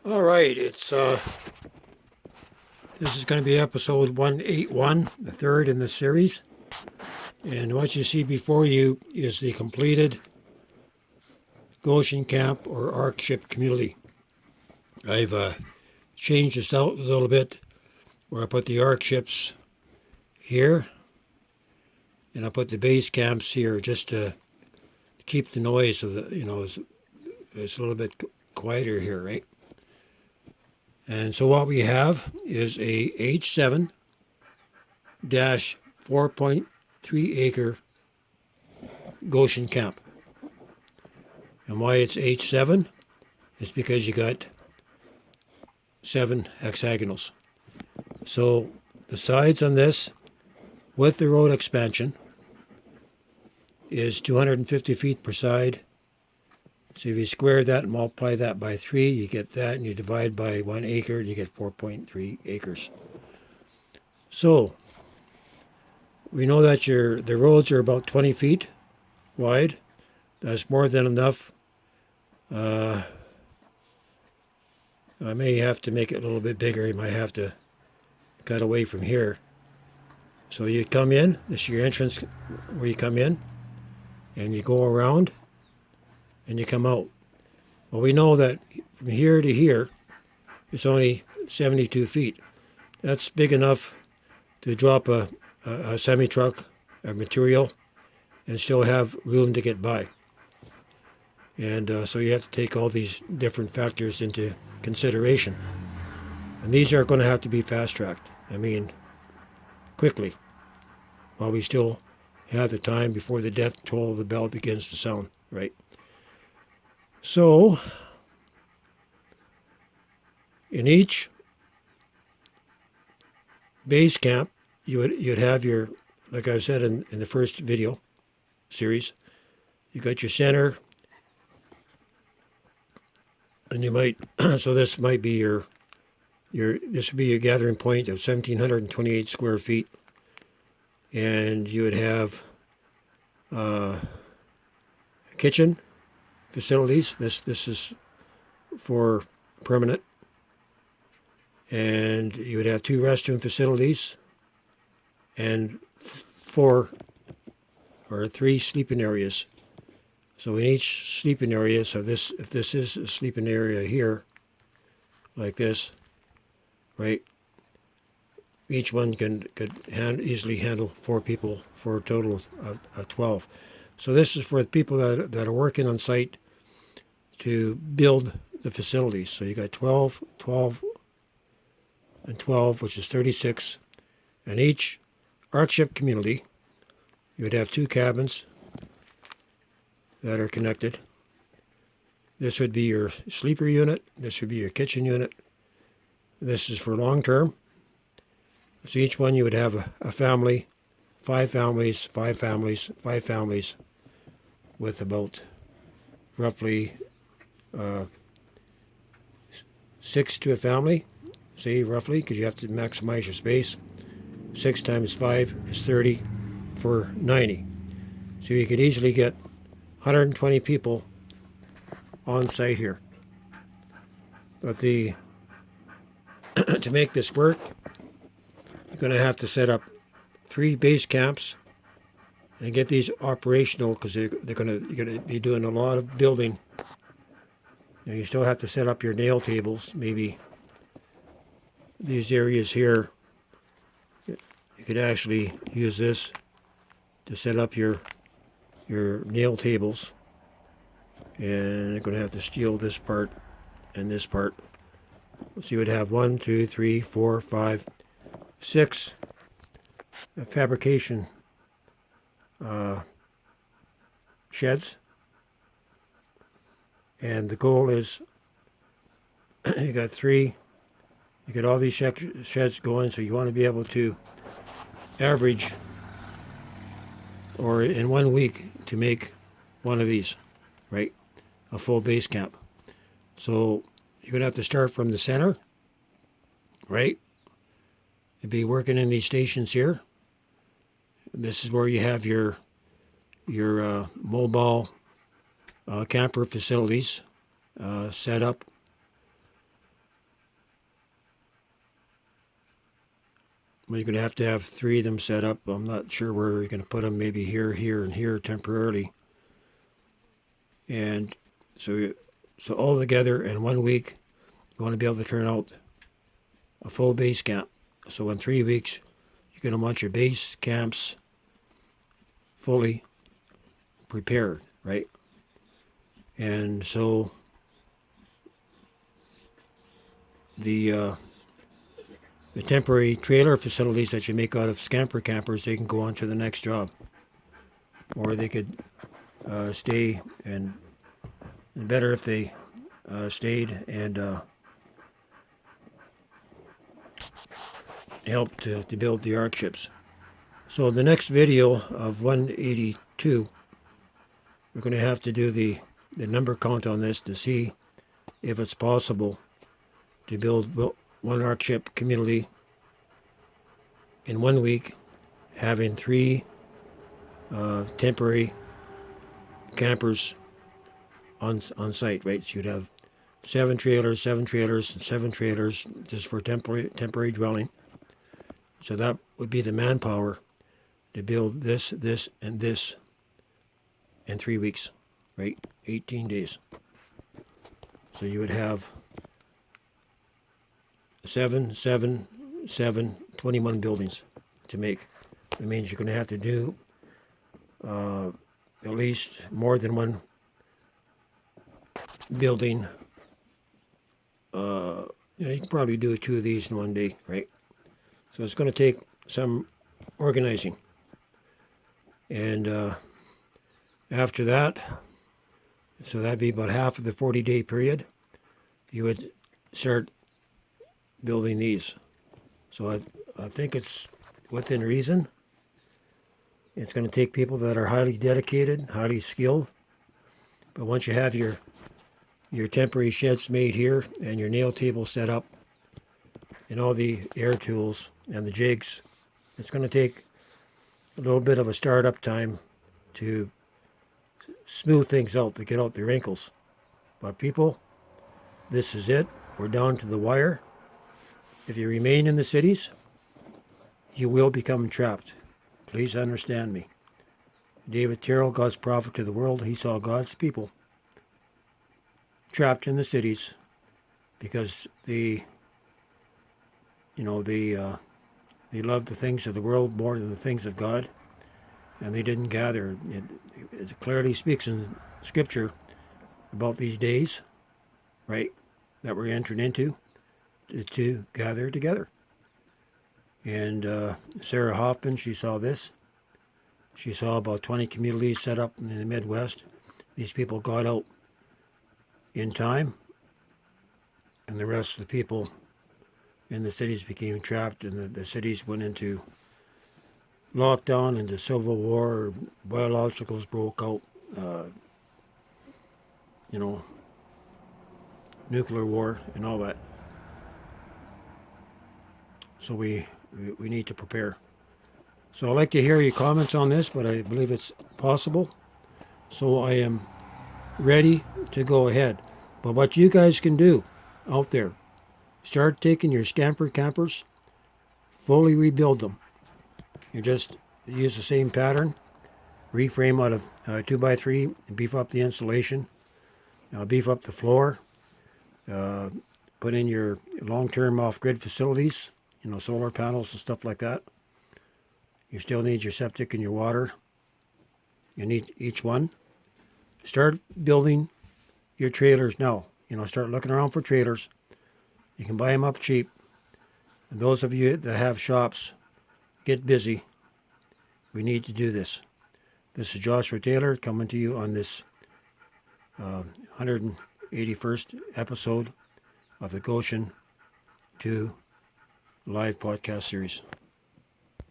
All right, this is going to be episode 181, the third in the series. And what you see before you is the completed Goshen camp or Arcship community. I've changed this out a little bit where I put the Arcships here and I put the base camps here just to keep the noise of it's a little bit quieter here, right? And so what we have is a H7-4.3 acre Goshen camp. And why it's H7 is because you got 7 hexagonals. So the sides on this with the road expansion is 250 feet per side. So if you square that and multiply that by 3, you get that, and you divide by 1 acre, and you get 4.3 acres. So we know that the roads are about 20 feet wide. That's more than enough. I may have to make it a little bit bigger. You might have to cut away from here. So you come in, this is your entrance where you come in, and you go around, and you come out. Well, we know that from here to here, it's only 72 feet. That's big enough to drop a semi-truck of material and still have room to get by. And so you have to take all these different factors into consideration. And these are going to have to be fast-tracked. I mean, quickly, while we still have the time before the death toll of the bell begins to sound, right? So, in each base camp, you'd have your, like I said in the first video series, you got your center, and you might, so this might be this would be your gathering point of 1,728 square feet, and you would have a kitchen facilities. This is for permanent. And you would have 2 restroom facilities and 4 or 3 sleeping areas. So in each sleeping area, so if this is a sleeping area here, like this, right? Each one could easily handle 4 people for a total of 12. So this is for the people that are working on site to build the facilities. So you got 12, 12, and 12, which is 36. And each Arcship community, you would have 2 cabins that are connected. This would be your sleeper unit. This would be your kitchen unit. This is for long term. So each one you would have a family, 5 families, 5 families, 5 families, with about roughly 6 to a family, say roughly, because you have to maximize your space. 6 times 5 is 30 for 90. So you could easily get 120 people on site here. But to make this work, you're going to have to set up 3 base camps and get these operational, because you're going to be doing a lot of building. And you still have to set up your nail tables, maybe these areas here. You could actually use this to set up your nail tables. And you're going to have to steel this part and this part. So you would have 1, 2, 3, 4, 5, 6 fabrication sheds. And the goal is you got 3, you get all these sheds going, so you want to be able to average, or in 1 week, to make one of these, right? A full base camp. So you're going to have to start from the center, right? You'd be working in these stations here. This is where you have your mobile camper facilities set up. You're going to have 3 of them set up. I'm not sure where you're going to put them. Maybe here, here, and here temporarily. And so all together in 1 week, you want to be able to turn out a full base camp. So in 3 weeks, you're going to want your base camps fully prepared, right? And so the temporary trailer facilities that you make out of Scamper Campers, they can go on to the next job, or they could stay, and better if they stayed and helped to build the Arcships. So the next video of 182, we're going to have to do the number count on this to see if it's possible to build one Arcship community in 1 week, having 3 temporary campers on site, right? So you'd have 7 trailers, and 7 trailers just for temporary dwelling. So that would be the manpower to build this, and this in 3 weeks, right? 18 days. So you would have 7, 21 buildings to make. It means you're going to have to do at least more than 1 building. You can probably do 2 of these in 1 day, right? So it's going to take some organizing. And after that, so that'd be about half of the 40-day period, you would start building these. So I think it's within reason. It's going to take people that are highly dedicated, highly skilled. But once you have your temporary sheds made here and your nail table set up and all the air tools and the jigs, it's going to take a little bit of a startup time to smooth things out, to get out the wrinkles. But people, this is it. We're down to the wire. If you remain in the cities, you will become trapped. Please understand me. David Terrell, God's prophet to the world, he saw God's people trapped in the cities because they loved the things of the world more than the things of God, and they didn't gather. It clearly speaks in Scripture about these days, right, that we're entering into, to gather together. And Sarah Hoffman, she saw this. She saw about 20 communities set up in the Midwest. These people got out in time, and the rest of the people in the cities became trapped, and the cities went into lockdown, into civil war, biologicals broke out, nuclear war and all that. So we need to prepare. So I'd like to hear your comments on this, but I believe it's possible. So I am ready to go ahead. But what you guys can do out there, start taking your Scamper Campers, fully rebuild them. You just use the same pattern, reframe out of 2x3, beef up the insulation, beef up the floor, put in your long-term off-grid facilities, solar panels and stuff like that. You still need your septic and your water. You need each one. Start building your trailers now. Start looking around for trailers. You can buy them up cheap. And those of you that have shops, get busy. We need to do this. This is Joshua Taylor coming to you on this 181st episode of the GOSHEN 2 live podcast series.